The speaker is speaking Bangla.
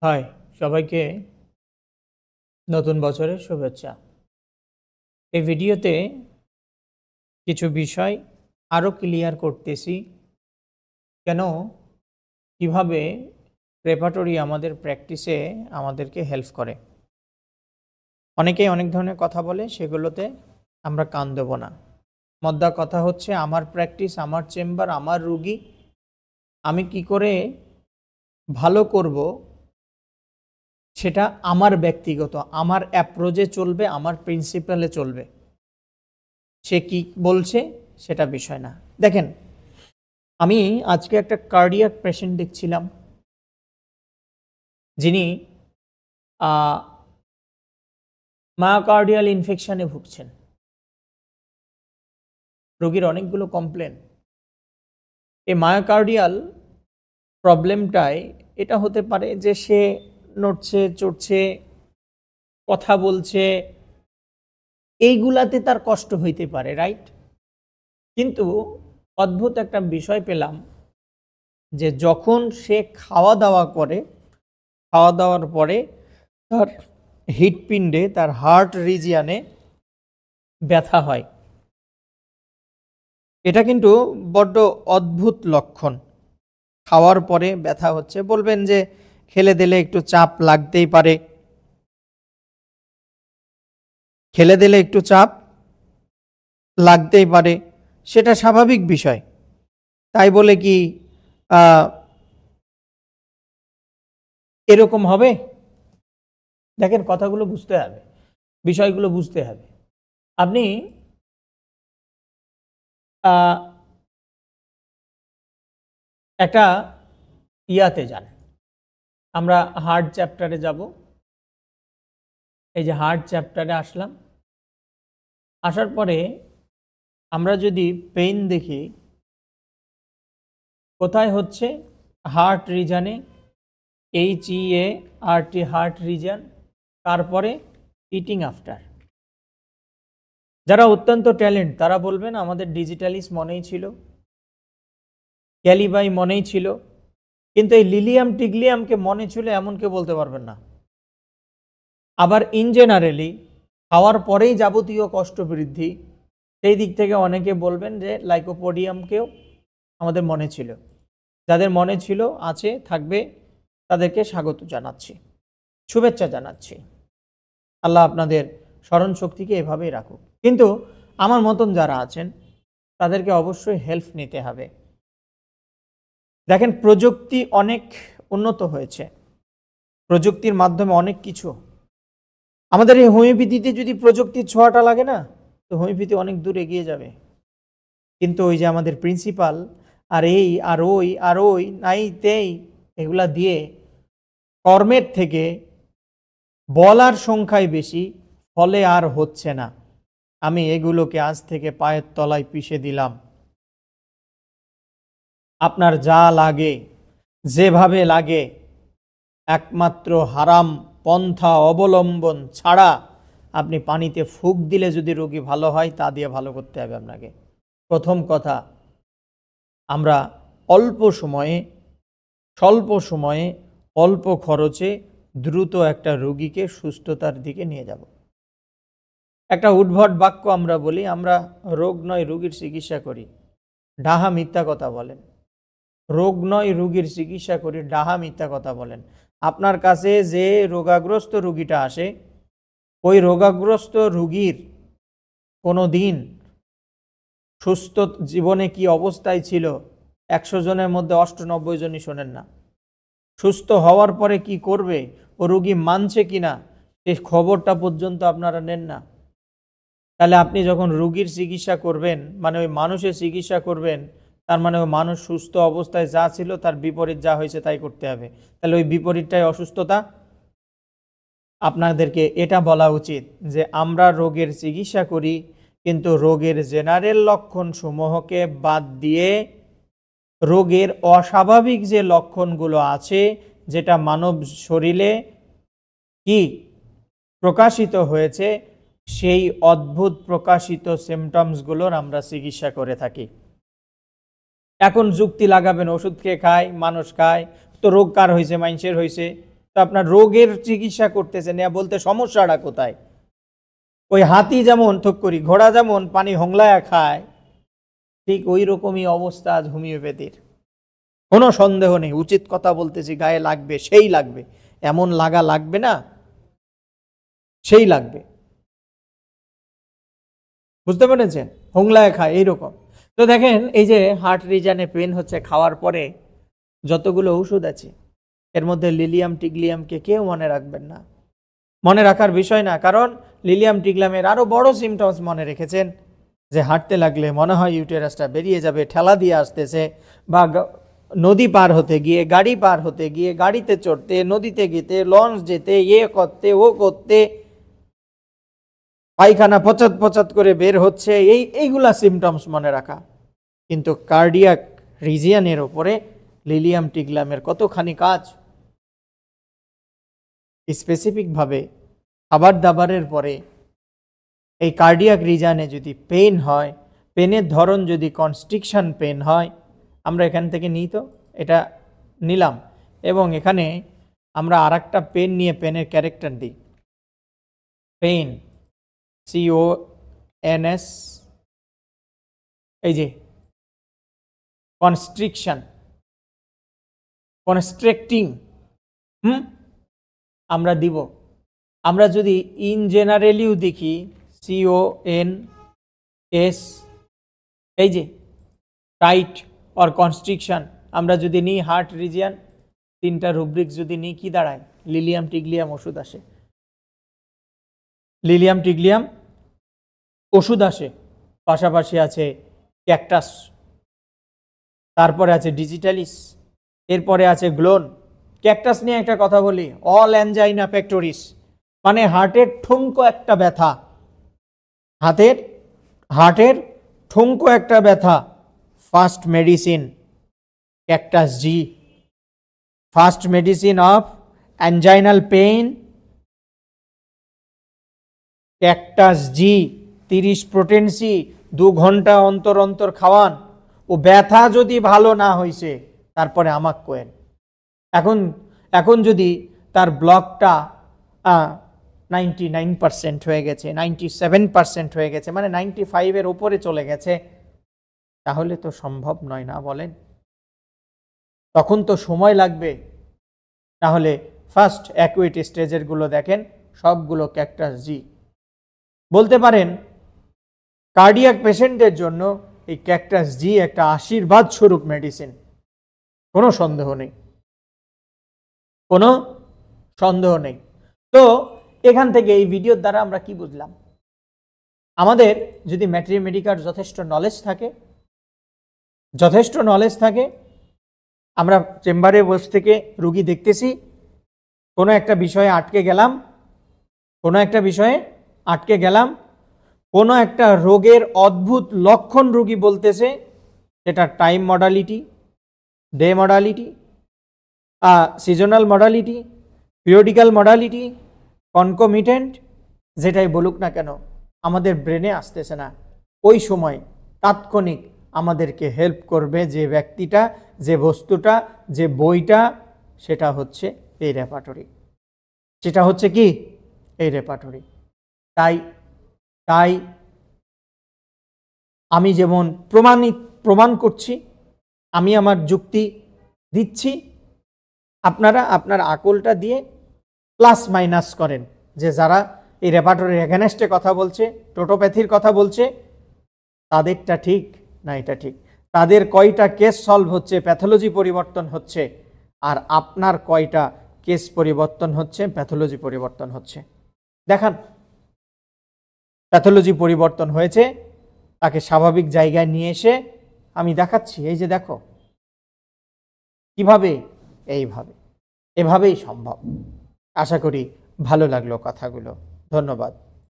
হাই, সবাইকে নতুন বছরের শুভেচ্ছা। এই ভিডিওতে কিছু বিষয় আরও ক্লিয়ার করতেছি। কেন, কিভাবে প্রেপারেটরি আমাদের প্র্যাকটিসে আমাদেরকে হেল্প করে। অনেকেই অনেক ধরনের কথা বলে, সেগুলোতে আমরা কান দেব না। মোদ্দা কথা হচ্ছে আমার প্র্যাকটিস, আমার চেম্বার, আমার রুগী, আমি কি করে ভালো করব সেটা আমার ব্যক্তিগত, আমার অ্যাপ্রোচে চলবে, আমার প্রিন্সিপালে চলবে। সে কি বলছে সেটা বিষয় না। দেখেন, আমি আজকে একটা কার্ডিয়াক পেশেন্ট দেখছিলাম, যিনি মায়োকার্ডিয়াল ইনফেকশনে ভুগছেন। রোগীর অনেকগুলো কমপ্লেন। এই মায়োকার্ডিয়াল প্রবলেমটায় এটা হতে পারে যে সে নড়ছে, চড়ছে, কথা বলছে, এইগুলাতে তার কষ্ট হইতে পারে, রাইট? কিন্তু অদ্ভুত একটা বিষয় পেলাম যে যখন সে খাওয়া দাওয়া করে, খাওয়া দাওয়ার পরে তার হৃৎপিণ্ডে, তার হার্ট রিজিয়ানে ব্যথা হয়। এটা কিন্তু বড্ড অদ্ভুত লক্ষণ। খাওয়ার পরে ব্যথা হচ্ছে, বলবেন যে খেলে দিলে একটু চাপ লাগতেই পারে, খেলে দিলে একটু চাপ লাগতেই পারে, সেটা স্বাভাবিক বিষয়। তাই বলে কি এরকম হবে? দেখেন, কথাগুলো বুঝতে হবে, বিষয়গুলো বুঝতে হবে। আপনি একটা ইয়াতে যান, আমরা হার্ট চ্যাপ্টারে যাব। এই যে হার্ট চ্যাপ্টারে আসলাম, আসার পরে আমরা যদি পেইন দেখি, কোথায় হচ্ছে? হার্ট রিজনে, HEART, হার্ট রিজন। তারপরে ইটিং আফটার। যারা অত্যন্ত ট্যালেন্ট তারা বলবেন আমাদের ডিজিটালিস মনেই ছিল, ক্যালিবাই মনেই ছিল, কিন্তু এই লিলিয়াম টিগলিয়ামকে মনে ছিল এমন কেউ বলতে পারবেন না। আবার ইন জেনারেলি খাওয়ার পরেই যাবতীয় কষ্ট বৃদ্ধি, সেই দিক থেকে অনেকে বলবেন যে লাইকোপোডিয়ামকেও আমাদের মনে ছিল। যাদের মনে ছিল, আছে, থাকবে, তাদেরকে স্বাগত জানাচ্ছি, শুভেচ্ছা জানাচ্ছি। আল্লাহ আপনাদের স্মরণ শক্তিকে এভাবেই রাখুক। কিন্তু আমার মতন যারা আছেন তাদেরকে অবশ্যই হেল্প নিতে হবে। দেখেন, প্রযুক্তি অনেক উন্নত হয়েছে, প্রযুক্তির মাধ্যমে অনেক কিছু। আমাদের এই হোমিওপ্যাথিতে যদি প্রযুক্তির ছোঁয়াটা লাগে না, তো হোমিওপ্যাথি অনেক দূর এগিয়ে যাবে। কিন্তু ওই যে আমাদের প্রিন্সিপাল, আর এই আর ওই আর ওই নাই তেই, এগুলা দিয়ে কর্মের থেকে বলার সংখ্যাই বেশি, ফলে আর হচ্ছে না। আমি এগুলোকে আজ থেকে পায়ের তলায় পিষে দিলাম। আপনার যা লাগে, যেভাবে লাগে, একমাত্র হারাম পন্থা অবলম্বন ছাড়া আপনি পানিতে ফুঁক দিলে যদি রোগী ভালো হয়, তা দিয়ে ভালো করতে হবে আপনাকে। প্রথম কথা, আমরা অল্প সময়ে, স্বল্প সময়ে, অল্প খরচে দ্রুত একটা রোগীকে সুস্থতার দিকে নিয়ে যাব। একটা উদ্ভট বাক্য আমরা বলি, আমরা রোগ নয় রোগীর চিকিৎসা করি। ডাহা মিথ্যা কথা বলেন। রোগ নয় রোগীর চিকিৎসা করি, ডাহা মিথ্যা কথা বলেন। আপনার কাছে যে রোগাগ্রস্ত রোগীটা আসে, ওই রোগাগ্রস্ত রোগীর কোনো দিন সুস্থ জীবনে কি অবস্থায় ছিল 100 জনের মধ্যে 98 জনই শোনেন না। সুস্থ হওয়ার পরে কি করবে, ও রোগী মানছে কিনা, সেই খবরটা পর্যন্ত আপনারা নেন না। তাহলে আপনি যখন রোগীর চিকিৎসা করবেন, মানে ওই মানুষের চিকিৎসা করবেন, তার মানে ওই মানুষ সুস্থ অবস্থায় যা ছিল তার বিপরীত যা হয়েছে তাই করতে হবে। তাহলে ওই বিপরীতটাই অসুস্থতা। আপনাদেরকে এটা বলা উচিত যে আমরা রোগের চিকিৎসা করি, কিন্তু রোগের জেনারেল লক্ষণ সমূহকে বাদ দিয়ে রোগের অস্বাভাবিক যে লক্ষণগুলো আছে, যেটা মানব শরীরে কি প্রকাশিত হয়েছে, সেই অদ্ভুত প্রকাশিত সিমটমসগুলোর আমরা চিকিৎসা করে থাকি। এখন যুক্তি লাগাবেন, ওষুধ খেয়ে খায় মানুষ, খায় তো রোগ কার হয়েছে? মানুষের হয়েছে। তো আপনার রোগের চিকিৎসা করতেছেন, বলতে সমস্যাটা কোথায়? ওই হাতি যেমন থক করি, ঘোড়া যেমন পানি হোংলায়া খায়, ঠিক ওই রকমই অবস্থা আজ হোমিওপ্যাথির। কোনো সন্দেহ নেই, উচিত কথা বলতেছি, গায়ে লাগবে সেই লাগবে, এমন লাগবে না, সেই লাগবে। বুঝতে পেরেছেন? হোংলায় খায় এইরকম। তো দেখেন, এই যে হার্ট রিজনে পেন হচ্ছে, খাওয়ার পরে যতগুলো ওষুধ আছে এর মধ্যে লিলিয়াম টিগলিয়ামকে কেউ মনে রাখবেন না, মনে রাখার বিষয় না। কারণ লিলিয়াম টিগলিয়ামের আরো বড় সিমটমস মনে রেখেছেন, যে হাঁটতে লাগলে মনে হয় ইউটেরাসটা বেরিয়ে যাবে, ঠেলা দিয়ে আসতেছে, বা নদী পার হতে গিয়ে, গাড়ি পার হতে গিয়ে, গাড়িতে চড়তে, নদীতে গেতে, লঞ্চ যেতে, করতে ও করতে পায়খানা পচাত পচাত করে বের হচ্ছে, এইগুলা সিমটমস মনে রাখা। কিন্তু কার্ডিয়াক রিজিয়নের ওপরে লিলিয়াম টিগলিয়ামের কতখানি কাজ। স্পেসিফিকভাবে খাবার দাবারের পরে এই কার্ডিয়াক রিজনে যদি পেন হয়, পেনের ধরন যদি কনস্ট্রিকশন পেন হয়, আমরা এখান থেকে নিই, তো এটা নিলাম, এবং এখানে আমরা আরেকটা পেন নিয়ে পেনের ক্যারেক্টার দিই। পেন CONS, এই যে কনস্ট্রিকশন, কনস্ট্রিক্টিং, আমরা দিব। আমরা যদি ইন জেনারেলিও দেখি CONS, এই যে টাইট অর কনস্ট্রিকশন, আমরা যদি নিই হার্ট রিজিয়ন, তিনটা রুব্রিক যদি নিই, কি দাঁড়ায়? লিলিয়াম টিগলিয়াম ওষুধ আসে, লিলিয়াম টিগলিয়াম ওষুধ আসে। পাশাপাশি আছে ক্যাকটাস, তারপরে আছে ডিজিটালিস, এরপরে আছে গ্লোন। ক্যাকটাস নিয়ে একটা কথা বলি, অল অ্যাঞ্জাইনা পেক্টোরিস, মানে হার্টের ঠুনকো একটা ব্যথা, হার্টের ঠুনকো একটা ব্যথা, first medicine cactus G, first medicine of anginal pain cactus G. 30 potency 2 ঘন্টা অন্তর অন্তর খাওয়ান, ও ব্যথা যদি ভালো না হয়েছে তারপরে আমাক কোয়েন। এখন যদি তার ব্লকটা 99% হয়ে গেছে, 97% হয়ে গেছে, মানে 95-এর উপরে চলে গেছে, তাহলে তো সম্ভব নয় না, বলেন? তখন তো সময় লাগবে। তাহলে ফার্স্ট অ্যাকুইট স্টেজের গুলো দেখেন, সবগুলো ক্যাকটাস জি। বলতে পারেন কার্ডিয়াক পেশেন্টের জন্য এই ক্যাকটাস জি একটা আশীর্বাদ স্বরূপ মেডিসিন, কোনো সন্দেহ নেই, কোনো সন্দেহ নেই। তো এখান থেকে এই ভিডিওর দ্বারা আমরা কি বুঝলাম? আমাদের যদি ম্যাথমেটিকার যথেষ্ট নলেজ থাকে, আমরা চেম্বারে বসে থেকে রুগী দেখতেছি, কোনো একটা বিষয়ে আটকে গেলাম, কোনো একটা রোগের অদ্ভুত লক্ষণ রোগী বলতেছে, সেটা time modality, day modality, seasonal modality, periodical modality, concomitant, যেটাই বলুক না কেন, আমাদের ব্রেনে আসতেছে না। ওই সময় তাৎক্ষণিক আমাদেরকে হেল্প করবে যে ব্যক্তিটা, যে বস্তুটা, যে বইটা, সেটা হচ্ছে এই রেপার্টরি, সেটা হচ্ছে কি এই রেপার্টরি। তাই আমি যেমন প্রমাণ করছি, আমি আমার যুক্তি দিচ্ছি, আপনারা আপনার আকলটা দিয়ে প্লাস মাইনাস করেন, যে যারা এই রেপার্টরির এগেনস্টে কথা বলছে, টোটোপ্যাথির কথা বলছে, তাদেরটা ঠিক না এটা ঠিক, তাদের কয়টা কেস সলভ হচ্ছে, প্যাথোলজি পরিবর্তন হচ্ছে, আর আপনার কয়টা কেস পরিবর্তন হচ্ছে, প্যাথোলজি পরিবর্তন হচ্ছে। দেখান প্যাথোলজি পরিবর্তন হয়েছে, তাকে স্বাভাবিক জায়গায় নিয়ে এসে আমি দেখাচ্ছি, এই যে দেখো কিভাবে, এভাবেই সম্ভব। আশা করি ভালো লাগলো কথাগুলো। ধন্যবাদ।